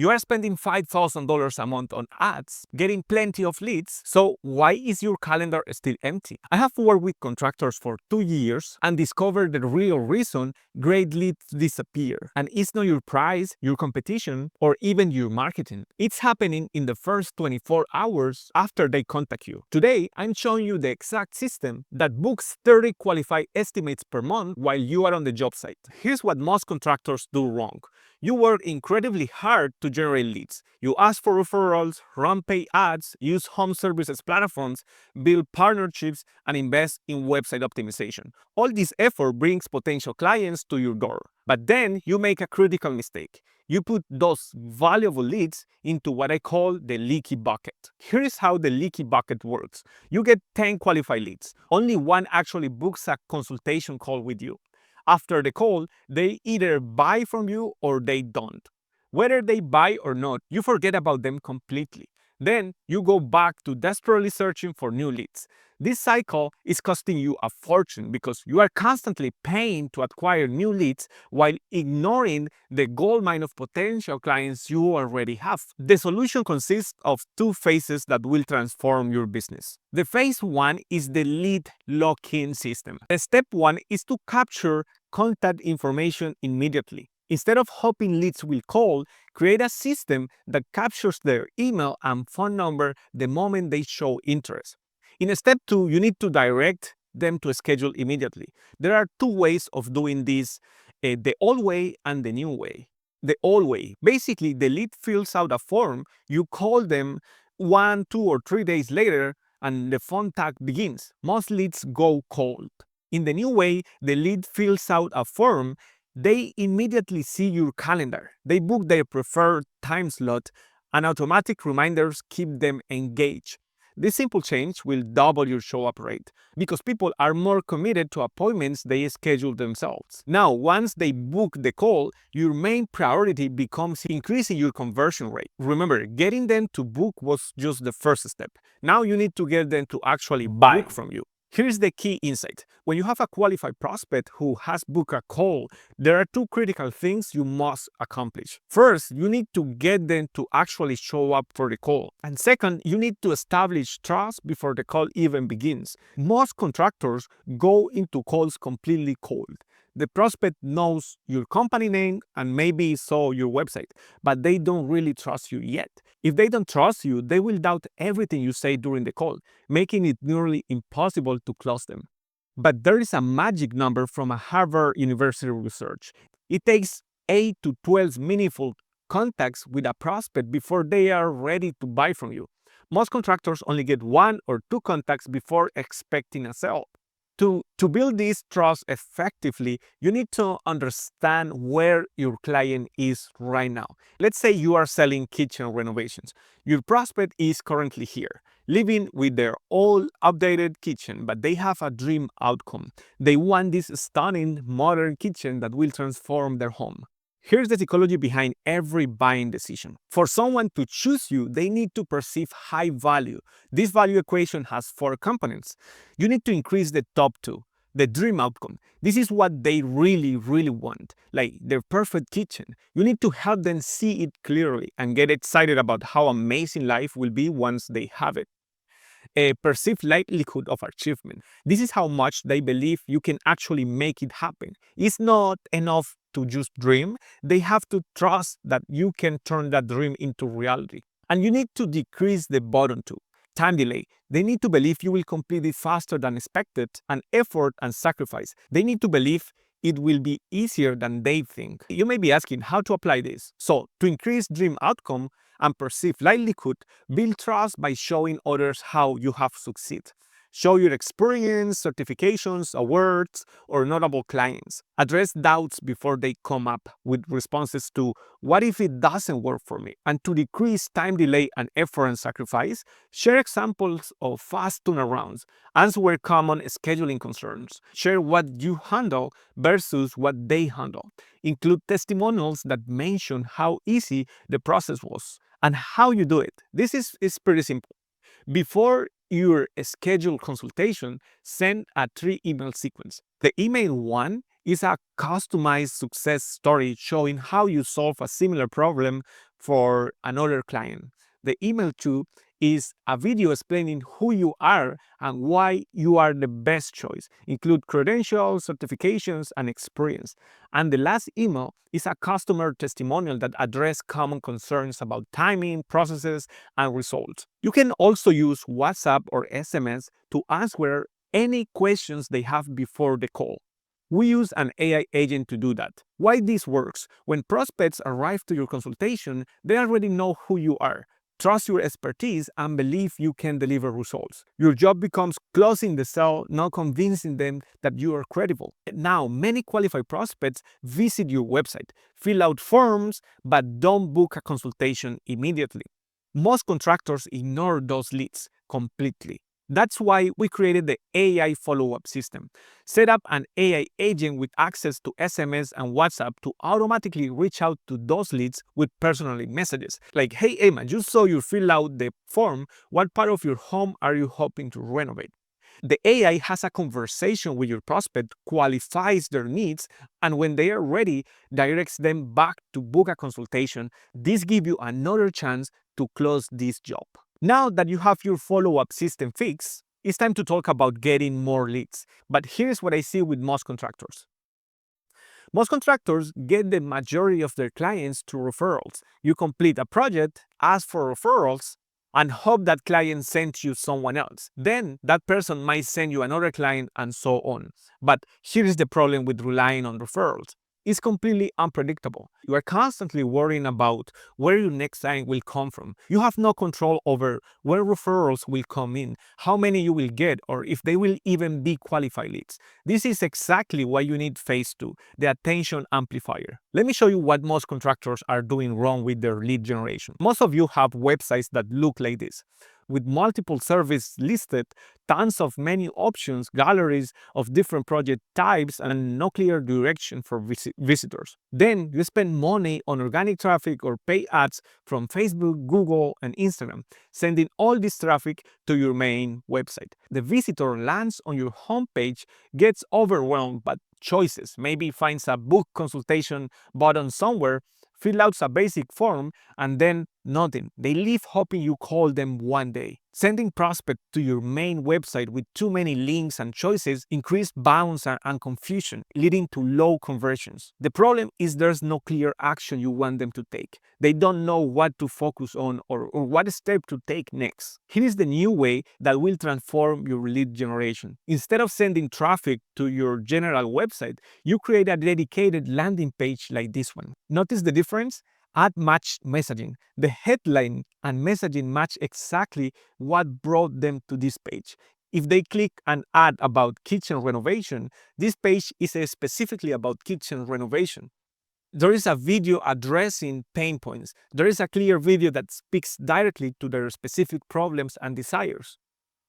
You are spending $5,000 a month on ads, getting plenty of leads, so why is your calendar still empty? I have worked with contractors for 2 years and discovered the real reason great leads disappear. And it's not your price, your competition, or even your marketing. It's happening in the first 24 hours after they contact you. Today, I'm showing you the exact system that books 30 qualified estimates per month while you are on the job site. Here's what most contractors do wrong. You work incredibly hard to generate leads. You ask for referrals, run paid ads, use home services platforms, build partnerships, and invest in website optimization. All this effort brings potential clients to your door. But then you make a critical mistake. You put those valuable leads into what I call the leaky bucket. Here's how the leaky bucket works. You get 10 qualified leads. Only one actually books a consultation call with you. After the call, they either buy from you or they don't. Whether they buy or not, you forget about them completely. Then you go back to desperately searching for new leads. This cycle is costing you a fortune because you are constantly paying to acquire new leads while ignoring the goldmine of potential clients you already have. The solution consists of two phases that will transform your business. The phase one is the lead lock-in system. The step one is to capture contact information immediately. Instead of hoping leads will call, create a system that captures their email and phone number the moment they show interest. In step 2, you need to direct them to schedule immediately. There are two ways of doing this, the old way and the new way. The old way, basically the lead fills out a form, you call them 1, 2, or 3 days later, and the phone tag begins. Most leads go cold. In the new way, the lead fills out a form, they immediately see your calendar. They book their preferred time slot, and automatic reminders keep them engaged. This simple change will double your show-up rate because people are more committed to appointments they schedule themselves. Now, once they book the call, your main priority becomes increasing your conversion rate. Remember, getting them to book was just the first step. Now you need to get them to actually book from you. Here's the key insight. When you have a qualified prospect who has booked a call, there are two critical things you must accomplish. First, you need to get them to actually show up for the call. And second, you need to establish trust before the call even begins. Most contractors go into calls completely cold. The prospect knows your company name and maybe saw your website, but they don't really trust you yet. If they don't trust you, they will doubt everything you say during the call, making it nearly impossible to close them. But there is a magic number from a Harvard University research. It takes 8 to 12 meaningful contacts with a prospect before they are ready to buy from you. Most contractors only get 1 or 2 contacts before expecting a sale. To build this trust effectively, you need to understand where your client is right now. Let's say you are selling kitchen renovations. Your prospect is currently here, living with their old updated kitchen, but they have a dream outcome. They want this stunning modern kitchen that will transform their home. Here's the psychology behind every buying decision. For someone to choose you, they need to perceive high value. This value equation has 4 components. You need to increase the top 2, the dream outcome. This is what they really want, like their perfect kitchen. You need to help them see it clearly and get excited about how amazing life will be once they have it. A perceived likelihood of achievement. This is how much they believe you can actually make it happen. It's not enough to just dream. They have to trust that you can turn that dream into reality. And you need to decrease the bottom 2, time delay. They need to believe you will complete it faster than expected, and effort and sacrifice. They need to believe it will be easier than they think. You may be asking how to apply this. So, to increase dream outcome and perceived likelihood, build trust by showing others how you have succeeded. Show your experience, certifications, awards, or notable clients. Address doubts before they come up with responses to, what if it doesn't work for me? And to decrease time delay and effort and sacrifice, share examples of fast turnarounds. Answer common scheduling concerns. Share what you handle versus what they handle. Include testimonials that mention how easy the process was and how you do it. This is pretty simple. Before your scheduled consultation, send a 3-email sequence. The email 1 is a customized success story showing how you solve a similar problem for another client. The email 2 is a video explaining who you are and why you are the best choice. Include credentials, certifications, and experience. And the last email is a customer testimonial that addresses common concerns about timing, processes, and results. You can also use WhatsApp or SMS to answer any questions they have before the call. We use an AI agent to do that. Why this works? When prospects arrive to your consultation, they already know who you are, trust your expertise, and believe you can deliver results. Your job becomes closing the sale, not convincing them that you are credible. Now, many qualified prospects visit your website, fill out forms, but don't book a consultation immediately. Most contractors ignore those leads completely. That's why we created the AI follow-up system. Set up an AI agent with access to SMS and WhatsApp to automatically reach out to those leads with personal messages. Like, hey Emma, just saw you fill out the form. What part of your home are you hoping to renovate? The AI has a conversation with your prospect, qualifies their needs, and when they are ready, directs them back to book a consultation. This gives you another chance to close this job. Now that you have your follow-up system fixed, it's time to talk about getting more leads. But here's what I see with most contractors. Most contractors get the majority of their clients through referrals. You complete a project, ask for referrals, and hope that client sends you someone else. Then that person might send you another client and so on. But here is the problem with relying on referrals. It's completely unpredictable. You are constantly worrying about where your next client will come from. You have no control over where referrals will come in, how many you will get, or if they will even be qualified leads. This is exactly why you need phase 2, the attention amplifier. Let me show you what most contractors are doing wrong with their lead generation. Most of you have websites that look like this, with multiple services listed, tons of menu options, galleries of different project types, and no clear direction for visitors. Then you spend money on organic traffic or pay ads from Facebook, Google, and Instagram, sending all this traffic to your main website. The visitor lands on your homepage, gets overwhelmed by choices, maybe finds a book consultation button somewhere, fill out a basic form, and then nothing. They leave hoping you call them one day. Sending prospects to your main website with too many links and choices increase bounce and confusion, leading to low conversions. The problem is there's no clear action you want them to take. They don't know what to focus on or what step to take next. Here is the new way that will transform your lead generation. Instead of sending traffic to your general website, you create a dedicated landing page like this one. Notice the difference? Add matched messaging. The headline and messaging match exactly what brought them to this page. If they click an ad about kitchen renovation, this page is specifically about kitchen renovation. There is a video addressing pain points. There is a clear video that speaks directly to their specific problems and desires.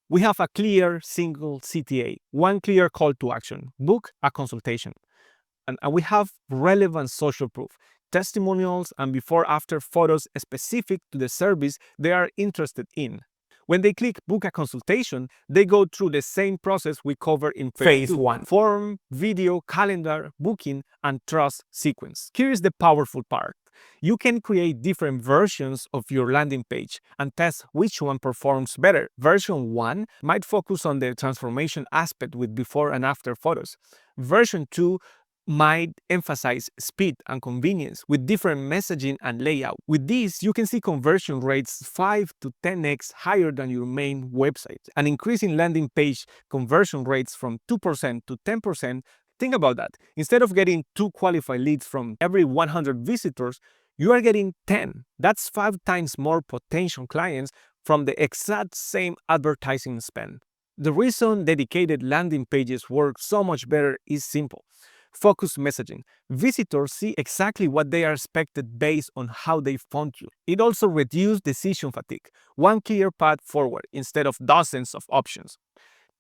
We have a clear single CTA, one clear call to action: book a consultation. And we have relevant social proof, testimonials, and before-after photos specific to the service they are interested in. When they click book a consultation, they go through the same process we covered in phase 1: form, video, calendar, booking, and trust sequence. Here is the powerful part. You can create different versions of your landing page and test which one performs better. Version 1 might focus on the transformation aspect with before and after photos. Version 2 might emphasize speed and convenience with different messaging and layout. With this, you can see conversion rates 5 to 10x higher than your main website, and increasing landing page conversion rates from 2% to 10%. Think about that. Instead of getting 2 qualified leads from every 100 visitors, you are getting 10. That's 5 times more potential clients from the exact same advertising spend. The reason dedicated landing pages work so much better is simple. Focus messaging. Visitors see exactly what they are expected based on how they found you. It also reduces decision fatigue. One clear path forward instead of dozens of options.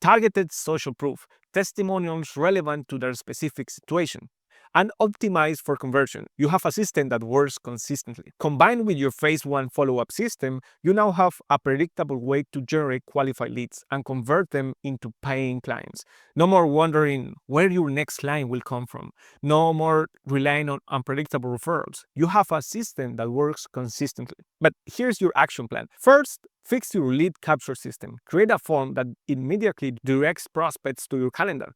Targeted social proof. Testimonials relevant to their specific situation. and optimize for conversion. You have a system that works consistently. Combined with your phase one follow-up system, you now have a predictable way to generate qualified leads and convert them into paying clients. No more wondering where your next client will come from. No more relying on unpredictable referrals. You have a system that works consistently. But here's your action plan. First, fix your lead capture system. Create a form that immediately directs prospects to your calendar.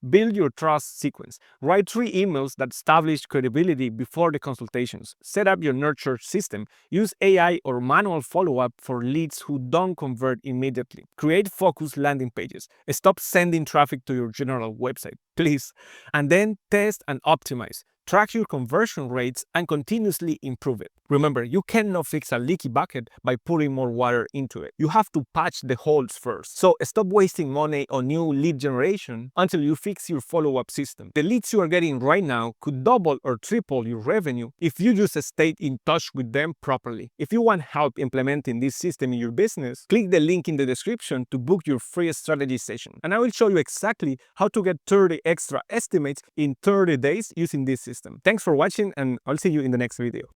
Build your trust sequence. Write 3 emails that establish credibility before the consultations. Set up your nurture system. Use AI or manual follow-up for leads who don't convert immediately. Create focused landing pages. Stop sending traffic to your general website, please. And then test and optimize. Track your conversion rates and continuously improve it. Remember, you cannot fix a leaky bucket by putting more water into it. You have to patch the holes first. So stop wasting money on new lead generation until you fix your follow-up system. The leads you are getting right now could double or triple your revenue if you just stay in touch with them properly. If you want help implementing this system in your business, click the link in the description to book your free strategy session. And I will show you exactly how to get 30 extra estimates in 30 days using this system. Thanks for watching, and I'll see you in the next video.